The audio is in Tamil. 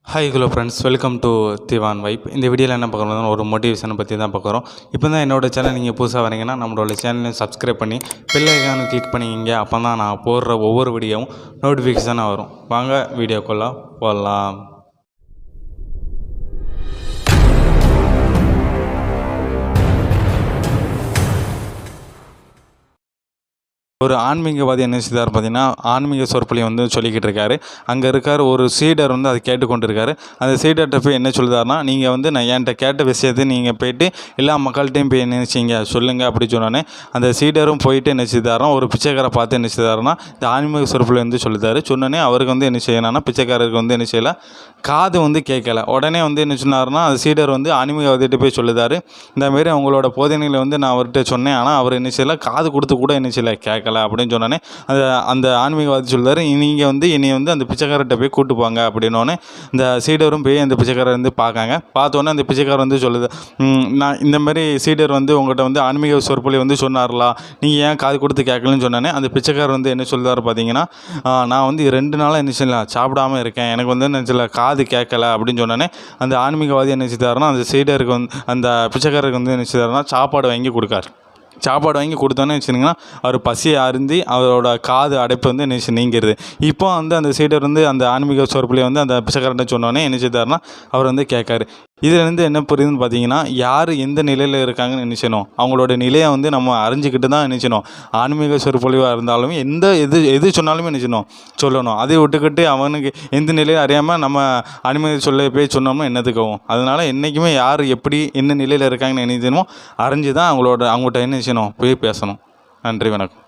Hi hello friends, welcome to Diwan vibe. இந்த வீடியோவில் என்ன பார்க்குறோம்னா ஒரு மோட்டிவேஷனை பற்றி தான் பார்க்குறோம். இப்போ தான் என்னோடய சேனல் நீங்கள் புதுசாக வரீங்கன்னா நம்மளோட சேனலையும் சப்ஸ்கிரைப் பண்ணி பெல் ஐகானை கிளிக் பண்ணிக்கிங்க. அப்போ தான் நான் போடுற ஒவ்வொரு வீடியோவும் நோட்டிஃபிகேஷனாக வரும். வாங்க வீடியோக்குள்ளே போடலாம். ஒரு ஆன்மீகவாதி என்ன செய்தார் பார்த்தீங்கன்னா, ஆன்மீக சொற்பொழிவை வந்து சொல்லிக்கிட்டு இருக்காரு. அங்கே இருக்கார் ஒரு சீடர் வந்து அதை கேட்டுக்கொண்டு இருக்காரு. அந்த சீடர்கிட்ட போய் என்ன சொல்லுதாருன்னா, நீங்கள் வந்து நான் என்கிட்ட கேட்ட விஷயத்தை நீங்கள் போய்ட்டு எல்லா மக்கள்கிட்டையும் போய் என்ன செய்யுங்க சொல்லுங்கள் அப்படி சொன்னோன்னே, அந்த சீடரும் போயிட்டு என்ன செய்தாருன்னா, ஒரு பிச்சைக்காரை பார்த்து என்ன செய்தாருன்னா, இந்த ஆன்மீக சொற்பொழிவை வந்து சொல்லித்தாரு. சொன்னோன்னே அவருக்கு வந்து என்ன செய்யணும்னா, பிச்சைக்காரருக்கு வந்து என்ன செய்யலை, காது வந்து கேட்கல. உடனே வந்து என்ன சொன்னார்னா, அந்த சீடர் வந்து ஆன்மீகவாதிகிட்ட போய் சொல்லுதாரு, இந்தமாரி அவங்களோட போதனைகளை வந்து நான் அவர்கிட்ட சொன்னேன். ஆனால் அவர் என்ன செய்யலை, காது கொடுத்து கூட என்ன செய்யலை, கேட்கல அப்படின்னு சொன்னோன்னே, அந்த அந்த ஆன்மீகவாதி சொல்லுறாரு, நீங்கள் வந்து என்னை வந்து அந்த பிச்சைக்காரர்கிட்ட போய் கூட்டு போங்க அப்படின்னோடனே, இந்த சீடரும் போய் அந்த பிச்சைக்காரர் வந்து பார்க்காங்க. பார்த்தோன்னே அந்த பிச்சைக்காரர் வந்து சொல்லுது, நான் இந்தமாரி சீடர் வந்து உங்கள்கிட்ட வந்து ஆன்மீக சொற்பொழிவு வந்து சொன்னார்லா, நீங்கள் ஏன் காது கொடுத்து கேட்கலன்னு சொன்னோன்னே, அந்த பிச்சைக்காரர் வந்து என்ன சொல்லுறாரு பார்த்தீங்கன்னா, நான் வந்து 2 நாளாக என்ன செய்யல சாப்பிடாமல் இருக்கேன், எனக்கு வந்து என்ன செய்யல காது கேட்கல அப்படின்னு சொன்னோன்னே, அந்த ஆன்மீகவாதி என்ன செய்தாருன்னா, அந்த சீடருக்கு வந்து அந்த பிச்சைக்காரருக்கு வந்து என்ன செய்தாருன்னா சாப்பாடு வாங்கி கொடுக்காரு. சாப்பாடு வாங்கி கொடுத்தோன்னே வச்சுருங்கன்னா, அவர் பசியை அருந்தி அவரோட காது அடைப்பு வந்து நீங்கிடுது. இப்போ வந்து அந்த சீடர் வந்து அந்த ஆன்மீக சொற்பொழிவை வந்து அந்த பிச்சைக்காரன்ட்ட சொன்னோன்னே என்ன செய்தாருன்னா, அவர் வந்து கேட்காரு. இதுலேருந்து என்ன புரியுதுன்னு பார்த்தீங்கன்னா, யார் எந்த நிலையில் இருக்காங்கன்னு நினைச்சணும், அவங்களோட நிலையை வந்து நம்ம அறிஞ்சிக்கிட்டு தான் நினைச்சணும். ஆன்மீக சொற்பொழிவாக இருந்தாலும் எது சொன்னாலுமே நினைச்சணும் சொல்லணும். அதை விட்டுக்கிட்டு அவனுக்கு எந்த நிலையை அறியாமல் நம்ம ஆன்மீக சொல்ல போய் சொன்னோம்னா என்னத்துக்கவும். அதனால் என்றைக்குமே யார் எப்படி என்ன நிலையில் இருக்காங்கன்னு நினைக்கணுமோ அறிஞ்சு தான் அவங்கள்ட்ட என்ன செய்யணும் போய் பேசணும். நன்றி, வணக்கம்.